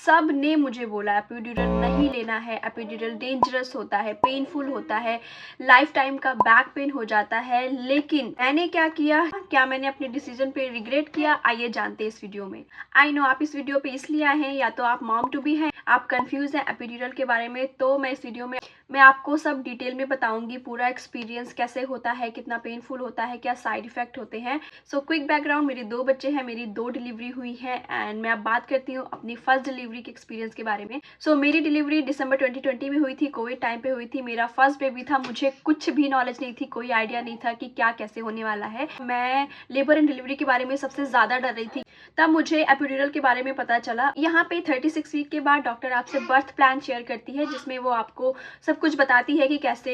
सब ने मुझे बोला एपिड्यूरल नहीं लेना है, एपिड्यूरल डेंजरस होता है, पेनफुल होता है, लाइफ टाइम का बैक पेन हो जाता है। लेकिन मैंने क्या किया, क्या मैंने अपने डिसीजन पे रिग्रेट किया, आइए जानते हैं इस वीडियो में। आई नो आप इस वीडियो पे इसलिए आए हैं, या तो आप मॉम टू बी हैं, आप कंफ्यूज हैं एपिड्यूरल के बारे में, तो मैं इस वीडियो में मैं आपको सब डिटेल में बताऊंगी, पूरा एक्सपीरियंस कैसे होता है, कितना पेनफुल होता है, क्या साइड इफेक्ट होते हैं। सो क्विक बैकग्राउंड, मेरे 2 बच्चे हैं, मेरी 2 डिलीवरी हुई है एंड मैं अब बात करती हूँ अपनी फर्स्ट डिलीवरी के एक्सपीरियंस के बारे में। सो मेरी डिलीवरी दिसंबर 2020 में हुई थी, कोविड टाइम पे हुई थी, मेरा फर्स्ट बेबी था, मुझे कुछ भी नॉलेज नहीं थी, कोई आइडिया नहीं था कि क्या कैसे होने वाला है। मैं लेबर एंड डिलीवरी के बारे में सबसे ज़्यादा डर रही थी। तब मुझे एपिड्यूरल के बारे में पता चला। यहाँ पे 36 वीक के बाद डॉक्टर आपसे बर्थ प्लान शेयर करती है, जिसमें वो आपको सब कुछ बताती है कि कैसे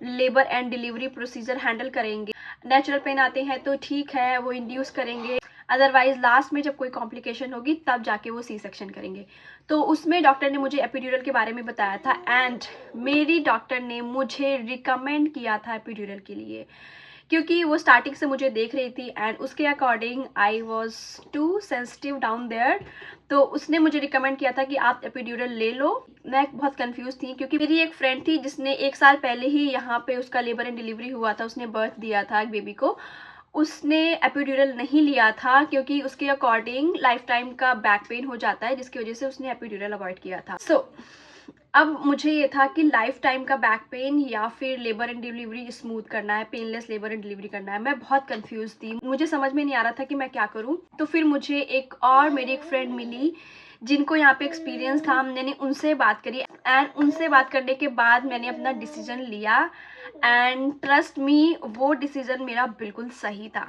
labour and delivery procedure handle करेंगे। नेचुरल पेन आते हैं तो ठीक है, वो इंड्यूस करेंगे, अदरवाइज लास्ट में जब कोई कॉम्प्लिकेशन होगी तब जाके वो सी सेक्शन करेंगे। तो उसमें डॉक्टर ने मुझे एपिड्यूरल के बारे में बताया था एंड मेरी डॉक्टर ने मुझे रिकमेंड किया था एपिड्यूरल के लिए, क्योंकि वो स्टार्टिंग से मुझे देख रही थी एंड उसके according I was too sensitive down there. तो उसने मुझे रिकमेंड किया था कि आप एपिड्यूरल ले लो। मैं बहुत कंफ्यूज थी, क्योंकि मेरी एक फ्रेंड थी जिसने 1 साल पहले ही यहाँ पे उसका लेबर एंड डिलीवरी हुआ था, उसने बर्थ दिया था एक बेबी को। उसने एपिड्यूरल नहीं लिया था क्योंकि उसके अकॉर्डिंग लाइफ टाइम का बैक पेन हो जाता है, जिसकी वजह से उसने एपिड्यूरल अवॉइड किया था। अब मुझे ये था कि लाइफ टाइम का बैक पेन या फिर लेबर एंड डिलीवरी स्मूथ करना है, पेनलेस लेबर एंड डिलीवरी करना है। मैं बहुत कंफ्यूज थी, मुझे समझ में नहीं आ रहा था कि मैं क्या करूं। तो फिर मुझे मेरी एक फ्रेंड मिली जिनको यहाँ पे एक्सपीरियंस था, मैंने उनसे बात करी एंड उनसे बात करने के बाद मैंने अपना डिसीजन लिया एंड ट्रस्ट मी, वो डिसीजन मेरा बिल्कुल सही था।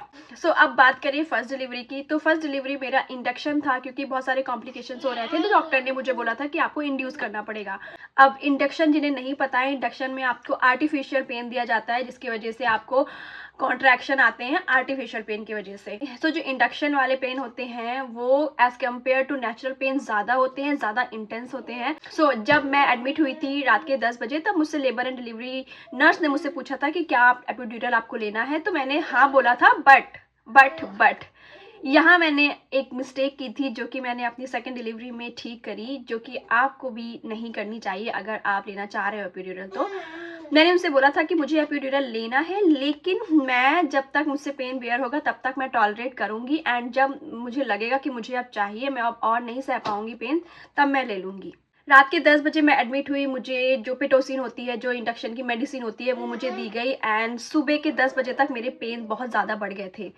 अब बात करें फर्स्ट डिलीवरी की, तो फर्स्ट डिलीवरी मेरा इंडक्शन था, क्योंकि बहुत सारे कॉम्प्लिकेशंस हो रहे थे, तो डॉक्टर ने मुझे बोला था कि आपको इंड्यूस करना पड़ेगा। अब इंडक्शन जिन्हें नहीं पता है, इंडक्शन में आपको आर्टिफिशियल पेन दिया जाता है, जिसकी वजह से आपको कॉन्ट्रैक्शन आते हैं आर्टिफिशियल पेन की वजह से। जो इंडक्शन वाले पेन होते हैं वो as compare to natural pain ज़्यादा होते हैं, ज़्यादा इंटेंस होते हैं। जब मैं एडमिट हुई थी रात के 10 बजे, तब मुझसे लेबर एंड डिलीवरी नर्स ने मुझसे पूछा था कि क्या आप एपिड्यूरल आपको लेना है, तो मैंने हाँ बोला था। बट यहाँ मैंने एक मिस्टेक की थी, जो कि मैंने अपनी सेकंड डिलीवरी में ठीक करी, जो कि आपको भी नहीं करनी चाहिए अगर आप लेना चाह रहे हो एपिड्यूरल। तो मैंने उनसे बोला था कि मुझे एपिड्यूरल लेना है, लेकिन मैं जब तक मुझसे पेन बेयर होगा तब तक मैं टॉलरेट करूंगी, एंड जब मुझे लगेगा कि मुझे अब चाहिए, मैं अब और नहीं सह पाऊंगी पेन, तब मैं ले लूंगी। रात के 10 बजे मैं एडमिट हुई। मुझे जो पिटोसिन होती है, जो इंडक्शन की मेडिसिन होती है, वो मुझे दी गई एंड सुबह के 10 बजे तक मेरे पेन बहुत ज़्यादा बढ़ गए थे।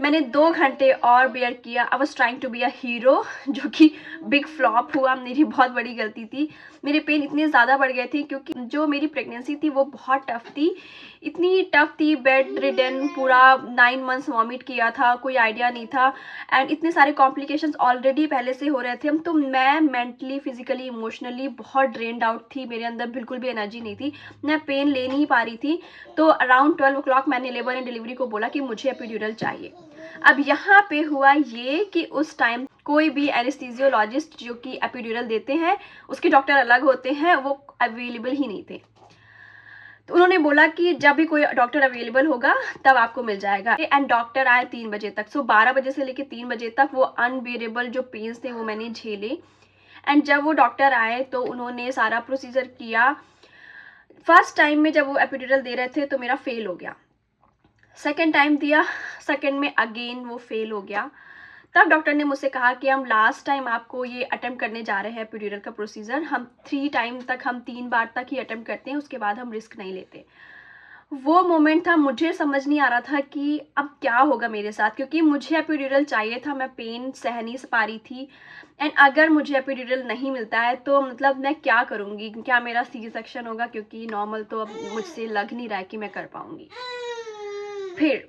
मैंने 2 घंटे और बेयर किया। I was trying to be a hero, जो कि बिग फ्लॉप हुआ, मेरी बहुत बड़ी गलती थी। मेरे पेन इतने ज़्यादा बढ़ गए थे क्योंकि जो मेरी प्रेगनेंसी थी वो बहुत टफ थी, इतनी टफ थी, बेड रिडन, पूरा 9 मंथ्स वॉमिट किया था, कोई आइडिया नहीं था एंड इतने सारे कॉम्प्लिकेशंस ऑलरेडी पहले से हो रहे थे। तो मैं मेंटली, फिजिकली, इमोशनली बहुत ड्रेन्ड आउट थी, मेरे अंदर बिल्कुल भी एनर्जी नहीं थी, मैं पेन ले नहीं पा रही थी। तो अराउंड 12 o'clock मैंने लेबर एंड डिलीवरी को बोला कि मुझे एपिड्यूरल चाहिए। अब यहाँ पे हुआ ये कि उस टाइम कोई भी एनेस्थीसियोलॉजिस्ट जो कि एपिड्यूरल देते हैं, उसके डॉक्टर अलग होते हैं, वो अवेलेबल ही नहीं थे। तो उन्होंने बोला कि जब भी कोई डॉक्टर अवेलेबल होगा तब आपको मिल जाएगा, एंड डॉक्टर आए 3 बजे तक। 12 बजे से लेकर 3 बजे तक वो अनबेरेबल जो पेन्स थे वो मैंने झेले एंड जब वो डॉक्टर आए तो उन्होंने सारा प्रोसीजर किया। फर्स्ट टाइम में जब वो एपिड्यूरल दे रहे थे तो मेरा फेल हो गया। सेकेंड टाइम दिया, सेकेंड में अगेन वो फेल हो गया। तब डॉक्टर ने मुझसे कहा कि हम लास्ट टाइम आपको ये अटेम्प्ट करने जा रहे हैं एपिड्यूरल का प्रोसीजर, हम 3 बार तक ही अटेम्प्ट करते हैं, उसके बाद हम रिस्क नहीं लेते। वो मोमेंट था, मुझे समझ नहीं आ रहा था कि अब क्या होगा मेरे साथ, क्योंकि मुझे एपिड्यूरल चाहिए था, मैं पेन सह नहीं पा रही थी एंड अगर मुझे एपिड्यूरल नहीं मिलता है तो मतलब मैं क्या करूँगी, क्या मेरा सी सेक्शन होगा, क्योंकि नॉर्मल तो अब मुझसे लग नहीं रहा है कि मैं कर पाऊँगी। फिर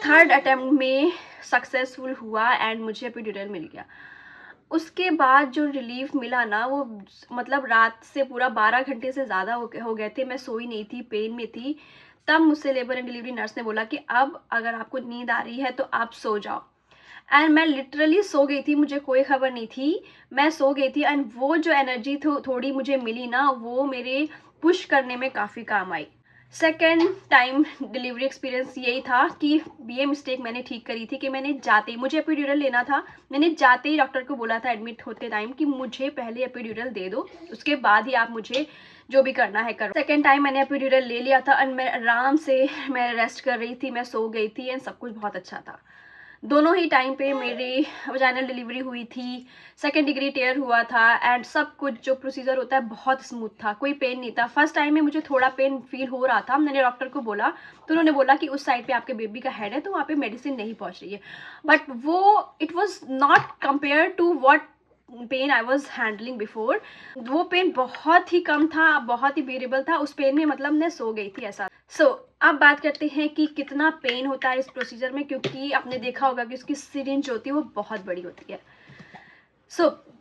थर्ड अटेम्प्ट में सक्सेसफुल हुआ एंड मुझे एपिड्यूरल मिल गया। उसके बाद जो रिलीफ मिला ना, वो मतलब रात से पूरा 12 घंटे से ज़्यादा हो गए थे, मैं सोई नहीं थी, पेन में थी। तब मुझसे लेबर एंड डिलीवरी नर्स ने बोला कि अब अगर आपको नींद आ रही है तो आप सो जाओ, एंड मैं लिटरली सो गई थी, मुझे कोई खबर नहीं थी, मैं सो गई थी एंड वो जो एनर्जी थोड़ी मुझे मिली ना, वो मेरे पुश करने में काफ़ी काम आई। सेकेंड टाइम डिलीवरी एक्सपीरियंस यही था कि ये मिस्टेक मैंने ठीक करी थी कि मैंने जाते ही, मुझे एपिड्यूरल लेना था, मैंने जाते ही डॉक्टर को बोला था एडमिट होते टाइम कि मुझे पहले एपिड्यूरल दे दो, उसके बाद ही आप मुझे जो भी करना है करो। सेकेंड टाइम मैंने एपिड्यूरल ले लिया था और मैं आराम से मैं रेस्ट कर रही थी, मैं सो गई थी एंड सब कुछ बहुत अच्छा था। दोनों ही टाइम पे मेरी वजाइनल डिलीवरी हुई थी, सेकेंड डिग्री टेयर हुआ था एंड सब कुछ जो प्रोसीजर होता है बहुत स्मूथ था, कोई पेन नहीं था। फर्स्ट टाइम में मुझे थोड़ा पेन फील हो रहा था, मैंने डॉक्टर को बोला तो उन्होंने बोला कि उस साइड पे आपके बेबी का हेड है तो वहाँ पे मेडिसिन नहीं पहुँच रही है, बट वो it was not compare to what pain I was handling before. वो पेन बहुत ही कम था, बहुत ही बेरेबल था, उस पेन में मतलब मैं सो गई थी ऐसा। अब बात करते हैं कि कितना पेन होता है इस प्रोसीजर में, क्योंकि आपने देखा होगा कि उसकी सिरिंज होती है वो बहुत बड़ी होती है।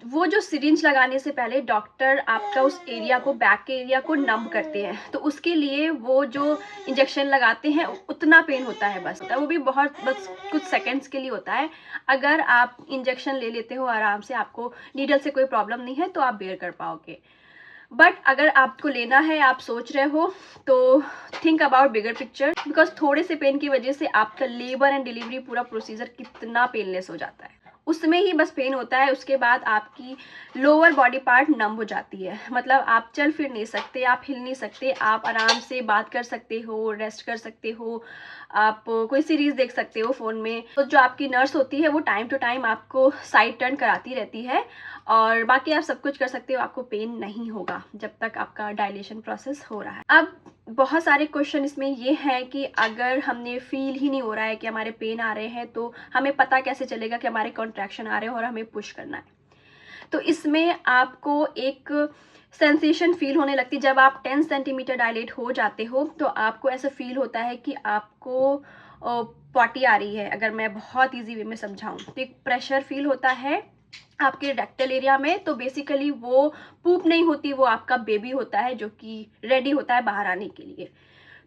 वो जो सिरिंज लगाने से पहले डॉक्टर आपका उस एरिया को, बैक के एरिया को नंब करते हैं, तो उसके लिए वो जो इंजेक्शन लगाते हैं उतना पेन होता है बस, वो भी बस कुछ सेकंड्स के लिए होता है। अगर आप इंजेक्शन ले लेते हो आराम से, आपको नीडल से कोई प्रॉब्लम नहीं है तो आप बेयर कर पाओगे। बट अगर आपको लेना है, आप सोच रहे हो, तो think about bigger picture, because थोड़े से पेन की वजह से आपका लेबर एंड डिलीवरी पूरा प्रोसीजर कितना पेनलेस हो जाता है। उसमें ही बस पेन होता है, उसके बाद आपकी लोअर बॉडी पार्ट नम हो जाती है, मतलब आप चल फिर नहीं सकते, आप हिल नहीं सकते, आप आराम से बात कर सकते हो, रेस्ट कर सकते हो, आप कोई सीरीज देख सकते हो फ़ोन में। तो जो आपकी नर्स होती है वो टाइम टू टाइम आपको साइड टर्न कराती रहती है और बाकी आप सब कुछ कर सकते हो, आपको पेन नहीं होगा जब तक आपका डायलेशन प्रोसेस हो रहा है। अब बहुत सारे क्वेश्चन इसमें ये हैं कि अगर हमने फील ही नहीं हो रहा है कि हमारे पेन आ रहे हैं तो हमें पता कैसे चलेगा कि हमारे कॉन्ट्रैक्शन आ रहे हैं और हमें पुश करना है। तो इसमें आपको एक सेंसेशन फील होने लगती है जब आप 10 सेंटीमीटर डायलेट हो जाते हो, तो आपको ऐसा फील होता है कि आपको पॉटी आ रही है। अगर मैं बहुत ईजी वे में समझाऊं तो एक प्रेशर फील होता है आपके रेक्टल एरिया में, तो बेसिकली वो पूप नहीं होती, वो आपका बेबी होता है जो कि रेडी होता है बाहर आने के लिए।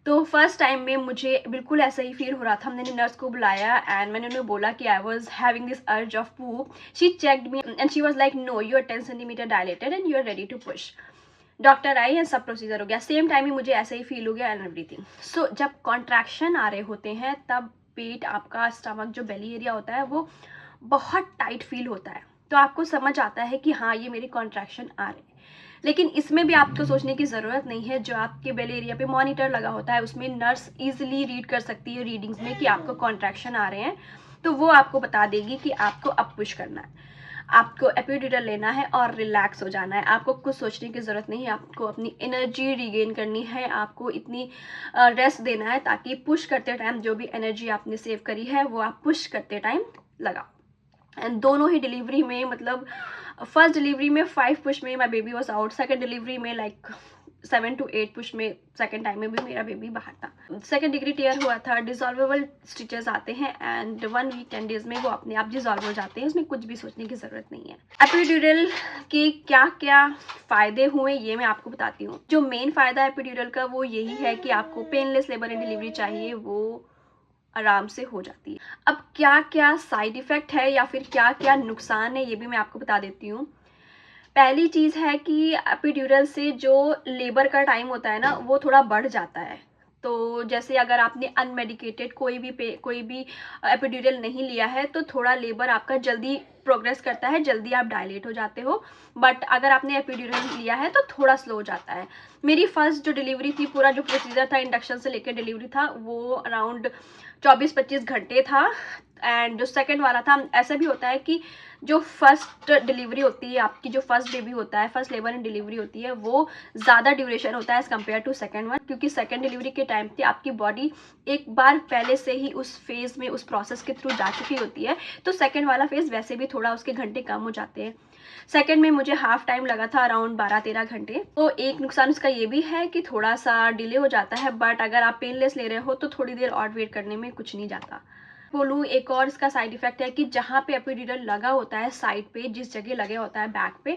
तो फर्स्ट टाइम में मुझे बिल्कुल ऐसा ही फील हो रहा था। मैंने नर्स को बुलाया एंड मैंने उन्हें बोला कि I was having this urge of poop. She checked me and she was like no, you are 10 centimetre dilated and you are ready to push. Doctor I and सब प्रोसीजर हो गया, same time ही मुझे ऐसा ही feel हो गया and everything. सो जब contraction आ रहे होते हैं तब पेट, आपका स्टमक, जो बेली एरिया होता है वो बहुत टाइट फील होता है, तो आपको समझ आता है कि हाँ ये मेरे कॉन्ट्रैक्शन आ रहे हैं। लेकिन इसमें भी आपको सोचने की ज़रूरत नहीं है, जो आपके बेली एरिया पे मॉनिटर लगा होता है उसमें नर्स इजीली रीड कर सकती है रीडिंग्स में कि आपको कॉन्ट्रैक्शन आ रहे हैं, तो वो आपको बता देगी कि आपको अब पुश करना है, आपको एपिड्यूरल लेना है और रिलैक्स हो जाना है। आपको कुछ सोचने की ज़रूरत नहीं है, आपको अपनी एनर्जी रिगेन करनी है, आपको इतनी रेस्ट देना है ताकि पुश करते टाइम जो भी एनर्जी आपने सेव करी है वो आप पुश करते टाइम लगाओ। एंड दोनों ही डिलीवरी में, मतलब फर्स्ट डिलीवरी में 5 पुश में my baby was out, second delivery में लाइक 7 to 8 पुश में, सेकेंड टाइम में भी मेरा बेबी बाहर था। सेकेंड डिग्री टेयर हुआ था, डिजॉल्वेबल स्टिचेस आते हैं एंड 1 वीक 10 डेज में वो अपने आप डिजॉल्व हो जाते हैं, उसमें कुछ भी सोचने की ज़रूरत नहीं है। एपिड्यूरल के क्या क्या फ़ायदे हुए ये मैं आपको बताती हूँ। जो मेन फ़ायदा है एपिड्यूरल का वो यही है कि आपको पेनलेस लेबर एंड डिलीवरी चाहिए, वो आराम से हो जाती है। अब क्या क्या साइड इफ़ेक्ट है या फिर क्या क्या नुकसान है ये भी मैं आपको बता देती हूँ। पहली चीज़ है कि एपिड्यूरल से जो लेबर का टाइम होता है ना वो थोड़ा बढ़ जाता है। तो जैसे अगर आपने अनमेडिकेटेड कोई भी एपिड्यूरल नहीं लिया है तो थोड़ा लेबर आपका जल्दी प्रोग्रेस करता है, जल्दी आप डायलेट हो जाते हो। बट अगर आपने एपिड्यूरल लिया है तो थोड़ा स्लो हो जाता है। मेरी फर्स्ट जो डिलीवरी थी, पूरा जो प्रोसीजर था इंडक्शन से लेकर डिलीवरी था, वो अराउंड 24-25 घंटे था। एंड जो सेकंड वाला था, ऐसा भी होता है कि जो फर्स्ट डिलीवरी होती है आपकी, जो फर्स्ट बेबी होता है, फर्स्ट लेबर एंड डिलीवरी होती है, वो ज़्यादा ड्यूरेशन होता है as compare to second one, क्योंकि सेकंड डिलीवरी के टाइम पे आपकी बॉडी एक बार पहले से ही उस फेज़ में, उस प्रोसेस के थ्रू जा चुकी होती है, तो सेकंड वाला फेज़ वैसे भी थोड़ा उसके घंटे कम हो जाते हैं। सेकंड में मुझे हाफ टाइम लगा था, अराउंड 12-13 घंटे। तो एक नुकसान उसका ये भी है कि थोड़ा सा डिले हो जाता है, बट अगर आप पेनलेस ले रहे हो तो थोड़ी देर और वेट करने में कुछ नहीं जाता। बोलूँ एक और इसका साइड इफेक्ट है कि जहाँ पे एपिड्यूरल लगा होता है साइड पे, जिस जगह लगे होता है बैक पे,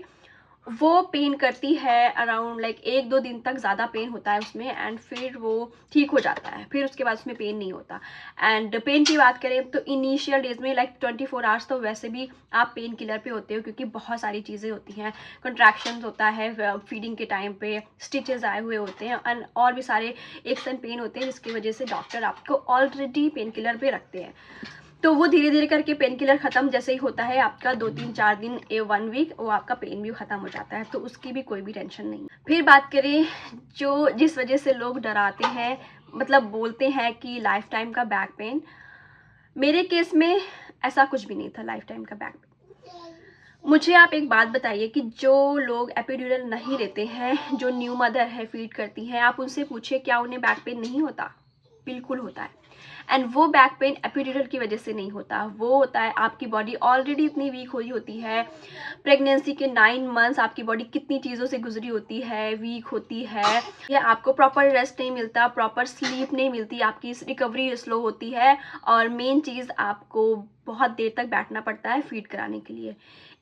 वो पेन करती है अराउंड लाइक 1-2 दिन तक ज़्यादा पेन होता है उसमें, एंड फिर वो ठीक हो जाता है, फिर उसके बाद उसमें पेन नहीं होता। एंड पेन की बात करें तो इनिशियल डेज में लाइक 24 आवर्स तो वैसे भी आप पेन किलर पे होते हो, क्योंकि बहुत सारी चीज़ें होती हैं, कंट्रैक्शंस होता है फीडिंग के टाइम पे, स्टिचेस आए हुए होते हैं, एंड और भी सारे एक्स एंड पेन होते हैं, जिसकी वजह से डॉक्टर आपको ऑलरेडी पेन किलर पे रखते हैं। तो वो धीरे धीरे करके पेन किलर ख़त्म जैसे ही होता है आपका 2-3-4 दिन 1 वीक, वो आपका पेन भी ख़त्म हो जाता है, तो उसकी भी कोई भी टेंशन नहीं। फिर बात करें जो जिस वजह से लोग डराते हैं, मतलब बोलते हैं कि लाइफ टाइम का बैक पेन, मेरे केस में ऐसा कुछ भी नहीं था लाइफ टाइम का बैक पेन। मुझे आप एक बात बताइए कि जो लोग एपिड्यूरल नहीं लेते हैं, जो न्यू मदर है, फीड करती हैं, आप उनसे पूछिए क्या उन्हें बैक पेन नहीं होता? बिल्कुल होता है। एंड वो बैक पेन एपिड्यूरल की वजह से नहीं होता, वो होता है आपकी बॉडी ऑलरेडी इतनी वीक हुई होती है, प्रेगनेंसी के 9 मंथ्स आपकी बॉडी कितनी चीज़ों से गुजरी होती है, वीक होती है, या आपको प्रॉपर रेस्ट नहीं मिलता, प्रॉपर स्लीप नहीं मिलती, आपकी रिकवरी स्लो होती है, और मेन चीज़ आपको बहुत देर तक बैठना पड़ता है फीड कराने के लिए।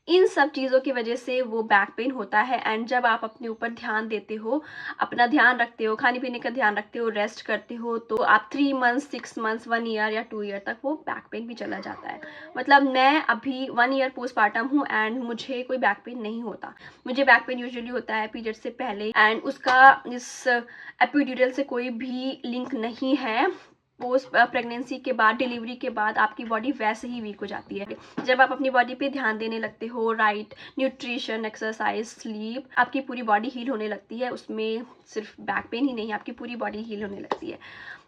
इन सब चीज़ों की वजह से वो बैक पेन होता है। एंड जब आप अपने ऊपर ध्यान देते हो, अपना ध्यान रखते हो, खाने पीने का ध्यान रखते हो, रेस्ट करते हो, तो आप 3 मंथ्स, 6 मंथ्स, 1 ईयर या 2 ईयर तक वो बैक पेन भी चला जाता है। मतलब मैं अभी 1 ईयर पोस्टपार्टम हूँ एंड मुझे कोई बैक पेन नहीं होता। मुझे बैक पेन यूजुअली होता है पीरियड से पहले, एंड उसका इस एपिड्यूरल से कोई भी लिंक नहीं है। पोस्ट प्रेगनेंसी के बाद, डिलीवरी के बाद आपकी बॉडी वैसे ही वीक हो जाती है। जब आप अपनी बॉडी पे ध्यान देने लगते हो, राइट न्यूट्रिशन, एक्सरसाइज, स्लीप, आपकी पूरी बॉडी हील होने लगती है। उसमें सिर्फ बैक पेन ही नहीं, आपकी पूरी बॉडी हील होने लगती है।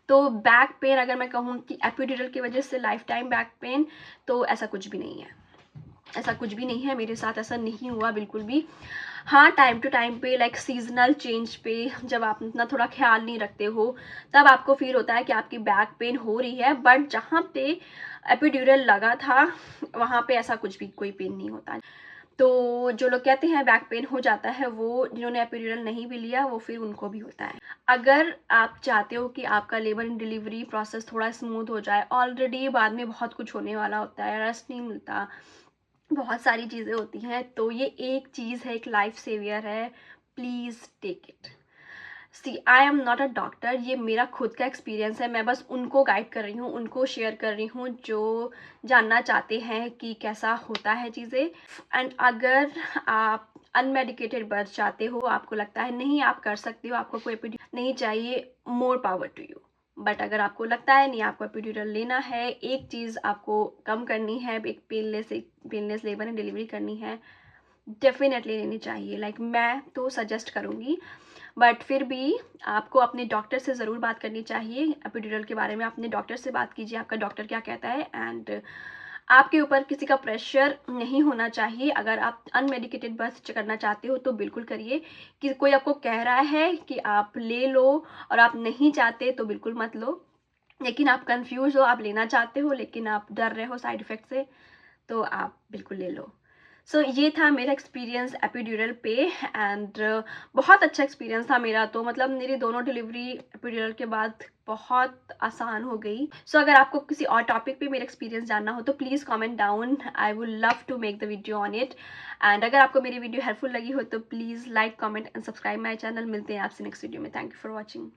तो बैक पेन अगर मैं कहूँ कि एपिड्यूरल की वजह से लाइफ टाइम बैक पेन, तो ऐसा कुछ भी नहीं है। ऐसा कुछ भी नहीं है, मेरे साथ ऐसा नहीं हुआ बिल्कुल भी। हाँ, टाइम टू टाइम पे लाइक सीजनल चेंज पे जब आप इतना थोड़ा ख्याल नहीं रखते हो, तब आपको फील होता है कि आपकी बैक पेन हो रही है, बट जहाँ पे एपिड्यूरल लगा था वहाँ पे ऐसा कुछ भी कोई पेन नहीं होता। तो जो लोग कहते हैं बैक पेन हो जाता है, वो जिन्होंने एपिड्यूरल नहीं भी लिया, वो फिर उनको भी होता है। अगर आप चाहते हो कि आपका लेबर एंड डिलीवरी प्रोसेस थोड़ा स्मूथ हो जाए, ऑलरेडी बाद में बहुत कुछ होने वाला होता है, रेस्ट नहीं मिलता, बहुत सारी चीज़ें होती हैं, तो ये एक चीज़ है, एक लाइफ सेवियर है, please take it. See I am not a doctor, ये मेरा खुद का एक्सपीरियंस है, मैं बस उनको गाइड कर रही हूँ, उनको शेयर कर रही हूँ जो जानना चाहते हैं कि कैसा होता है चीज़ें। एंड अगर आप अनमेडिकेटेड बर्थ चाहते हो, आपको लगता है नहीं आप कर सकते हो, आपको कोई एपिड्यूरल नहीं चाहिए, more power to you. But अगर आपको लगता है नहीं आपको एपिड्यूरल लेना है, एक चीज़ आपको कम करनी है, एक पेनलेस लेबर एंड डिलीवरी करनी है, डेफिनेटली लेनी चाहिए। लाइक मैं तो सजेस्ट करूँगी, बट फिर भी आपको अपने डॉक्टर से ज़रूर बात करनी चाहिए एपिड्यूरल के बारे में। अपने डॉक्टर से बात कीजिए, आपका डॉक्टर क्या कहता है। एंड आपके ऊपर किसी का प्रेशर नहीं होना चाहिए। अगर आप अनमेडिकेटेड बर्थ करना चाहते हो तो बिल्कुल करिए। कि कोई आपको कह रहा है कि आप ले लो और आप नहीं चाहते तो बिल्कुल मत लो। लेकिन आप कंफ्यूज हो, आप लेना चाहते हो लेकिन आप डर रहे हो साइड इफ़ेक्ट से, तो आप बिल्कुल ले लो। सो ये था मेरा एक्सपीरियंस एपिड्यूरल पे। एंड बहुत अच्छा एक्सपीरियंस था मेरा, तो मतलब मेरी दोनों डिलीवरी एपिड्यूरल के बाद बहुत आसान हो गई। सो अगर आपको किसी और टॉपिक पे मेरा एक्सपीरियंस जानना हो तो please comment down, I would love to make the video on it. And अगर आपको मेरी वीडियो हेल्पफुल लगी हो तो please like, comment and subscribe my channel. मिलते हैं आपसे नेक्स्ट वीडियो में। Thank you for watching.